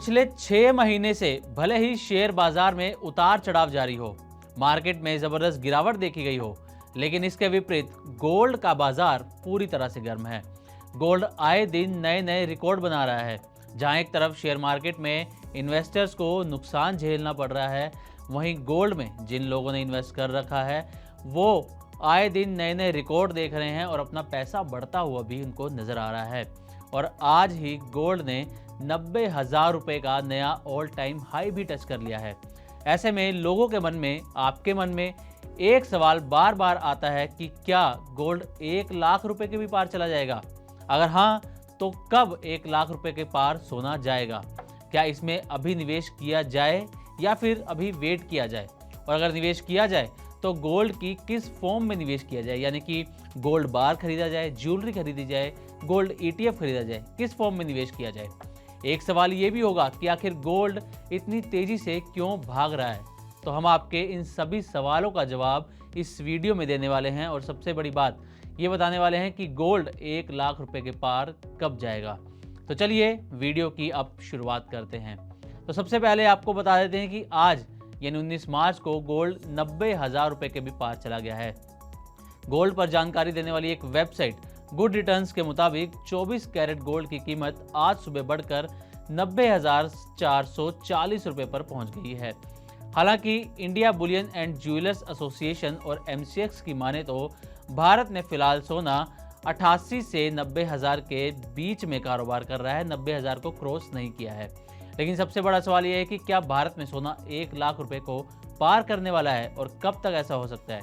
पिछले 6 महीने से भले ही शेयर बाजार में उतार चढ़ाव जारी हो, मार्केट में जबरदस्त गिरावट देखी गई हो, लेकिन इसके विपरीत गोल्ड का बाजार पूरी तरह से गर्म है। गोल्ड आए दिन नए नए रिकॉर्ड बना रहा है। जहां एक तरफ शेयर मार्केट में इन्वेस्टर्स को नुकसान झेलना पड़ रहा है, वहीं गोल्ड में जिन लोगों ने इन्वेस्ट कर रखा है वो आए दिन नए नए रिकॉर्ड देख रहे हैं और अपना पैसा बढ़ता हुआ भी उनको नजर आ रहा है। और आज ही गोल्ड ने 90,000 रुपये का नया ऑल टाइम हाई भी टच कर लिया है। ऐसे में लोगों के मन में, आपके मन में एक सवाल बार बार आता है कि क्या गोल्ड 1 लाख रुपए के भी पार चला जाएगा? अगर हाँ, तो कब 1 लाख रुपए के पार सोना जाएगा? क्या इसमें अभी निवेश किया जाए या फिर अभी वेट किया जाए? और अगर निवेश किया जाए तो गोल्ड की किस फॉर्म में निवेश किया जाए, यानी कि गोल्ड बार खरीदा जाए, ज्वेलरी खरीदी जाए, गोल्ड ETF खरीदा जाए, किस फॉर्म में निवेश किया जाए? एक सवाल ये भी होगा कि आखिर गोल्ड इतनी तेजी से क्यों भाग रहा है? तो हम आपके इन सभी सवालों का जवाब इस वीडियो में देने वाले हैं और सबसे बड़ी बात ये बताने वाले हैं कि गोल्ड 1 लाख रुपए के पार कब जाएगा। तो चलिए वीडियो की अब शुरुआत करते हैं। तो सबसे पहले आपको बता देते हैं कि आज यानी 19 मार्च को गोल्ड 90,000 रुपए के भी पार चला गया है। गोल्ड पर जानकारी देने वाली एक वेबसाइट गुड रिटर्न्स के मुताबिक 24 कैरेट गोल्ड की कीमत आज सुबह बढ़कर 90,440 रुपए पर पहुंच गई है। हालांकि India Boolean and jewellers association और MCX की माने तो भारत ने फिलहाल सोना 88 से 90,000 के बीच में कारोबार कर रहा है, 90,000 को क्रॉस नहीं किया है। लेकिन सबसे बड़ा सवाल यह है कि क्या भारत में सोना 1 लाख रुपए को पार करने वाला है और कब तक ऐसा हो सकता है?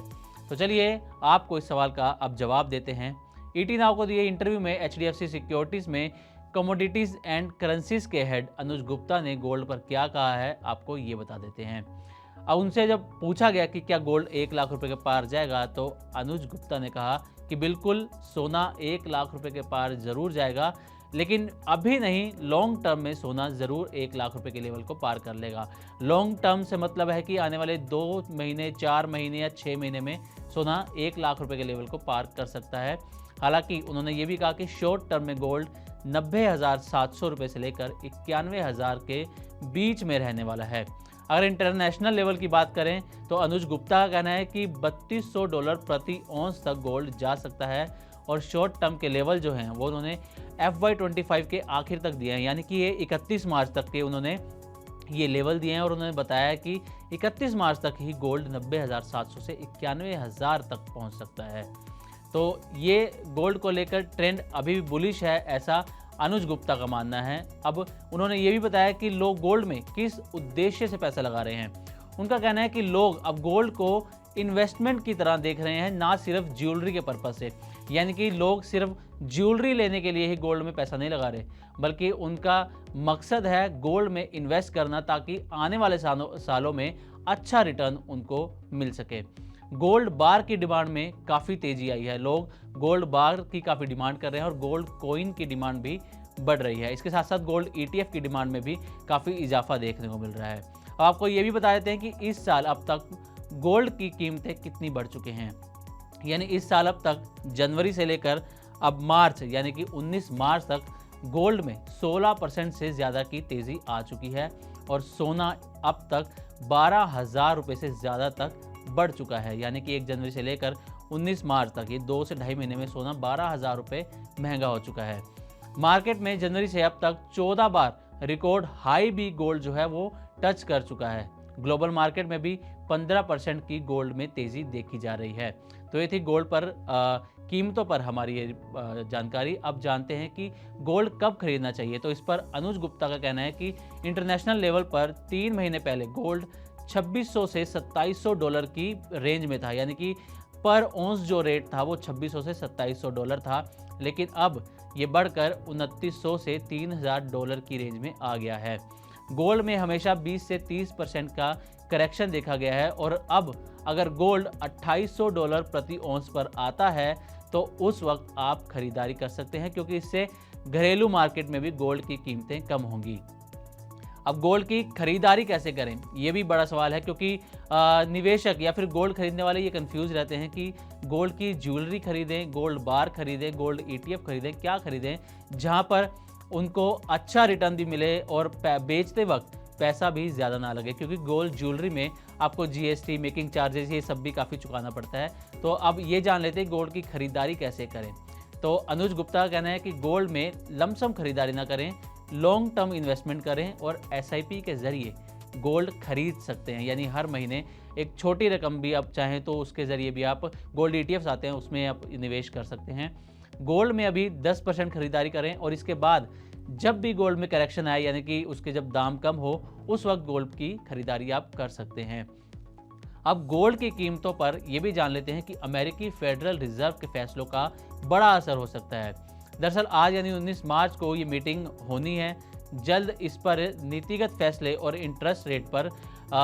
तो चलिए आपको इस सवाल का अब जवाब देते हैं। ET नाउ को दिए इंटरव्यू में HDFC सिक्योरिटीज में कमोडिटीज एंड करेंसीज के हेड अनुज गुप्ता ने गोल्ड पर क्या कहा है, आपको ये बता देते हैं। अब उनसे जब पूछा गया कि क्या गोल्ड 1 लाख रुपए के पार जाएगा, तो अनुज गुप्ता ने कहा कि बिल्कुल सोना 1 लाख रुपए के पार जरूर जाएगा, लेकिन अभी नहीं, लॉन्ग टर्म में सोना ज़रूर 1 लाख रुपए के लेवल को पार कर लेगा। लॉन्ग टर्म से मतलब है कि आने वाले 2 महीने, 4 महीने या 6 महीने में सोना 1 लाख रुपए के लेवल को पार कर सकता है। हालांकि उन्होंने ये भी कहा कि शॉर्ट टर्म में गोल्ड 90,700 रुपये से लेकर 91,000 के बीच में रहने वाला है। अगर इंटरनेशनल लेवल की बात करें तो अनुज गुप्ता का कहना है कि $3200 प्रति औंस तक गोल्ड जा सकता है और शॉर्ट टर्म के लेवल जो हैं वो उन्होंने FY25 के आखिर तक दिए हैं, यानी कि ये 31 मार्च तक के उन्होंने ये लेवल दिए हैं और उन्होंने बताया कि 31 मार्च तक ही गोल्ड 90,700 से 91,000 तक पहुंच सकता है। तो ये गोल्ड को लेकर ट्रेंड अभी भी बुलिश है, ऐसा अनुज गुप्ता का मानना है। अब उन्होंने ये भी बताया कि लोग गोल्ड में किस उद्देश्य से पैसा लगा रहे हैं। उनका कहना है कि लोग अब गोल्ड को इन्वेस्टमेंट की तरह देख रहे हैं, ना सिर्फ ज्वेलरी के पर्पस से, यानी कि लोग सिर्फ ज्वेलरी लेने के लिए ही गोल्ड में पैसा नहीं लगा रहे, बल्कि उनका मकसद है गोल्ड में इन्वेस्ट करना ताकि आने वाले सालों में अच्छा रिटर्न उनको मिल सके। गोल्ड बार की डिमांड में काफ़ी तेजी आई है, लोग गोल्ड बार की काफ़ी डिमांड कर रहे हैं और गोल्ड कॉइन की डिमांड भी बढ़ रही है। इसके साथ साथ गोल्ड ETF की डिमांड में भी काफ़ी इजाफा देखने को मिल रहा है। अब आपको ये भी बता देते हैं कि इस साल अब तक गोल्ड की कीमतें कितनी बढ़ चुकी हैं। यानी इस साल अब तक जनवरी से लेकर अब मार्च यानी कि 19 मार्च तक गोल्ड में 16% से ज़्यादा की तेज़ी आ चुकी है और सोना अब तक 12,000 रुपये से ज़्यादा तक बढ़ चुका है। यानी कि 1 जनवरी से लेकर 19 मार्च तक ये 2 से ढाई महीने में सोना 12,000 रुपये महंगा हो चुका है। मार्केट में जनवरी से अब तक 14 बार रिकॉर्ड हाई भी गोल्ड जो है वो टच कर चुका है। ग्लोबल मार्केट में भी 15% की गोल्ड में तेज़ी देखी जा रही है। तो ये थी गोल्ड पर कीमतों पर हमारी ये जानकारी। अब जानते हैं कि गोल्ड कब खरीदना चाहिए। तो इस पर अनुज गुप्ता का कहना है कि इंटरनेशनल लेवल पर 3 महीने पहले गोल्ड 2600 से $2700 की रेंज में था, यानी कि पर औंस जो रेट था वो 2600 से $2700 था, लेकिन अब ये बढ़कर $2900 से $3000 की रेंज में आ गया है। गोल्ड में हमेशा 20 से 30% का करेक्शन देखा गया है और अब अगर गोल्ड $2800 प्रति औंस पर आता है तो उस वक्त आप खरीदारी कर सकते हैं, क्योंकि इससे घरेलू मार्केट में भी गोल्ड की कीमतें कम होंगी। अब गोल्ड की खरीदारी कैसे करें, ये भी बड़ा सवाल है, क्योंकि निवेशक या फिर गोल्ड खरीदने वाले ये कंफ्यूज रहते हैं कि गोल्ड की ज्वेलरी खरीदें, गोल्ड बार खरीदें, गोल्ड ETF खरीदें, क्या खरीदें, जहां पर उनको अच्छा रिटर्न भी मिले और बेचते वक्त पैसा भी ज़्यादा ना लगे, क्योंकि गोल्ड ज्वेलरी में आपको जीएसटी, मेकिंग चार्जेस, ये सब भी काफ़ी चुकाना पड़ता है। तो अब ये जान लेते हैं गोल्ड की खरीदारी कैसे करें। तो अनुज गुप्ता का कहना है कि गोल्ड में लमसम खरीदारी ना करें, लॉन्ग टर्म इन्वेस्टमेंट करें और एसआईपी के ज़रिए गोल्ड खरीद सकते हैं। यानी हर महीने एक छोटी रकम भी आप चाहें तो उसके ज़रिए भी आप गोल्ड ईटीएफ्स आते हैं, उसमें आप निवेश कर सकते हैं। गोल्ड में अभी 10% खरीदारी करें और इसके बाद जब भी गोल्ड में करेक्शन आए, यानी कि उसके जब दाम कम हो, उस वक्त गोल्ड की खरीदारी आप कर सकते हैं। अब गोल्ड की कीमतों पर यह भी जान लेते हैं कि अमेरिकी फेडरल रिजर्व के फैसलों का बड़ा असर हो सकता है। दरअसल आज यानी 19 मार्च को ये मीटिंग होनी है। जल्द इस पर नीतिगत फैसले और इंटरेस्ट रेट पर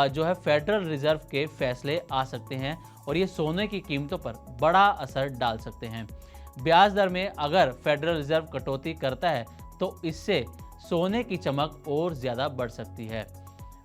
जो है फेडरल रिजर्व के फैसले आ सकते हैं और ये सोने की कीमतों पर बड़ा असर डाल सकते हैं। ब्याज दर में अगर फेडरल रिजर्व कटौती करता है तो इससे सोने की चमक और ज़्यादा बढ़ सकती है।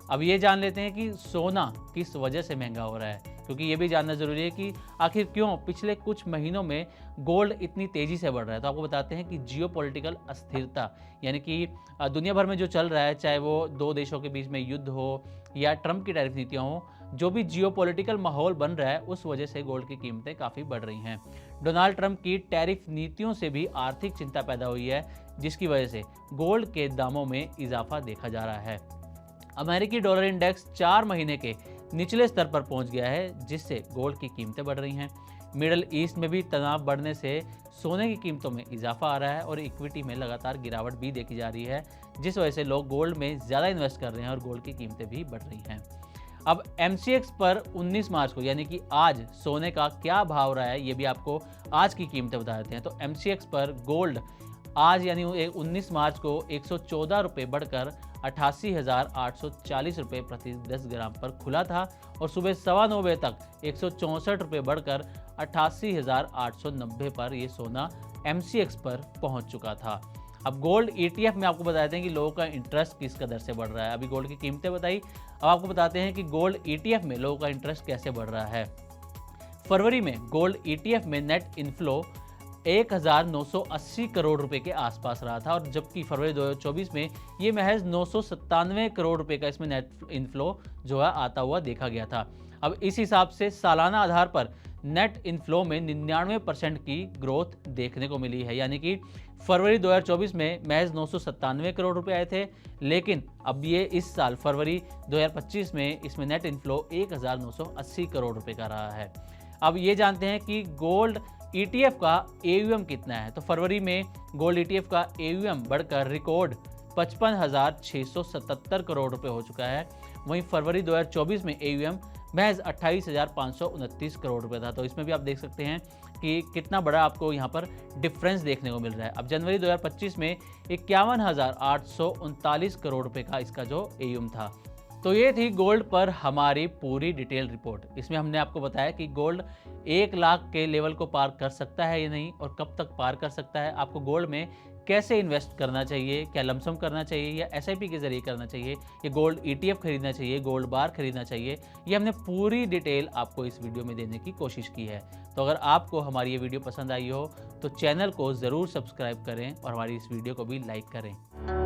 अब ये जान लेते हैं कि सोना किस वजह से महंगा हो रहा है, क्योंकि ये भी जानना ज़रूरी है कि आखिर क्यों पिछले कुछ महीनों में गोल्ड इतनी तेज़ी से बढ़ रहा है। तो आपको बताते हैं कि जियोपॉलिटिकल अस्थिरता, यानी कि दुनिया भर में जो चल रहा है, चाहे वो दो देशों के बीच में युद्ध हो या ट्रंप की टैरिफ नीतियाँ हों, जो भी जियोपॉलिटिकल माहौल बन रहा है उस वजह से गोल्ड की कीमतें काफ़ी बढ़ रही हैं। डोनाल्ड ट्रंप की टैरिफ नीतियों से भी आर्थिक चिंता पैदा हुई है, जिसकी वजह से गोल्ड के दामों में इजाफा देखा जा रहा है। अमेरिकी डॉलर इंडेक्स 4 महीने के निचले स्तर पर पहुंच गया है, जिससे गोल्ड की कीमतें बढ़ रही हैं। मिडल ईस्ट में भी तनाव बढ़ने से सोने की कीमतों में इजाफा आ रहा है और इक्विटी में लगातार गिरावट भी देखी जा रही है, जिस वजह से लोग गोल्ड में ज़्यादा इन्वेस्ट कर रहे हैं और गोल्ड की कीमतें भी बढ़ रही हैं। अब MCX पर 19 मार्च को यानी कि आज सोने का क्या भाव रहा है, ये भी आपको आज की कीमतें बता देते हैं। तो MCX पर गोल्ड आज यानी 19 मार्च को 114 रुपये बढ़कर 88,840 रुपये प्रति 10 ग्राम पर खुला था और सुबह 9:15 बजे तक 164 रुपये बढ़कर 88,890 पर ये सोना MCX पर पहुंच चुका था। अब गोल्ड ETF में आपको बताते हैं कि लोगों का इंटरेस्ट किस कदर से बढ़ रहा है। अभी गोल्ड की कीमतें बताई, अब आपको बताते हैं कि गोल्ड ETF में लोगों का इंटरेस्ट कैसे बढ़ रहा है। फरवरी में गोल्ड ETF में नेट इनफ्लो 1,980 करोड़ रुपए के आसपास रहा था और जबकि फरवरी 2024 में ये महज 997 करोड़ रुपए का इसमें नेट इनफ्लो जो है आता हुआ देखा गया था। अब इस हिसाब से सालाना आधार पर नेट इनफ्लो में 99% की ग्रोथ देखने को मिली है, यानी कि फरवरी 2024 में महज 997 करोड़ रुपए आए थे, लेकिन अब ये इस साल फरवरी 2025 में इसमें नेट इनफ्लो 1,980 करोड़ रुपए का रहा है। अब ये जानते हैं कि गोल्ड ETF का AUM कितना है। तो फरवरी में गोल्ड ETF का AUM बढ़कर रिकॉर्ड 55,677 करोड़ रुपए हो चुका है। वहीं फरवरी 2024 में AUM महज 28,529 करोड़ रुपए था। तो इसमें भी आप देख सकते हैं कि कितना बड़ा आपको यहाँ पर डिफरेंस देखने को मिल रहा है। अब जनवरी 2025 में 51,839 करोड़ रुपए का इसका जो AUM था। तो ये थी गोल्ड पर हमारी पूरी डिटेल रिपोर्ट। इसमें हमने आपको बताया कि गोल्ड 1 लाख के लेवल को पार कर सकता है या नहीं और कब तक पार कर सकता है, आपको गोल्ड में कैसे इन्वेस्ट करना चाहिए, क्या लमसम करना चाहिए या SIP के जरिए करना चाहिए, ये गोल्ड ETF खरीदना चाहिए, गोल्ड बार खरीदना चाहिए, ये हमने पूरी डिटेल आपको इस वीडियो में देने की कोशिश की है। तो अगर आपको हमारी ये वीडियो पसंद आई हो तो चैनल को ज़रूर सब्सक्राइब करें और हमारी इस वीडियो को भी लाइक करें।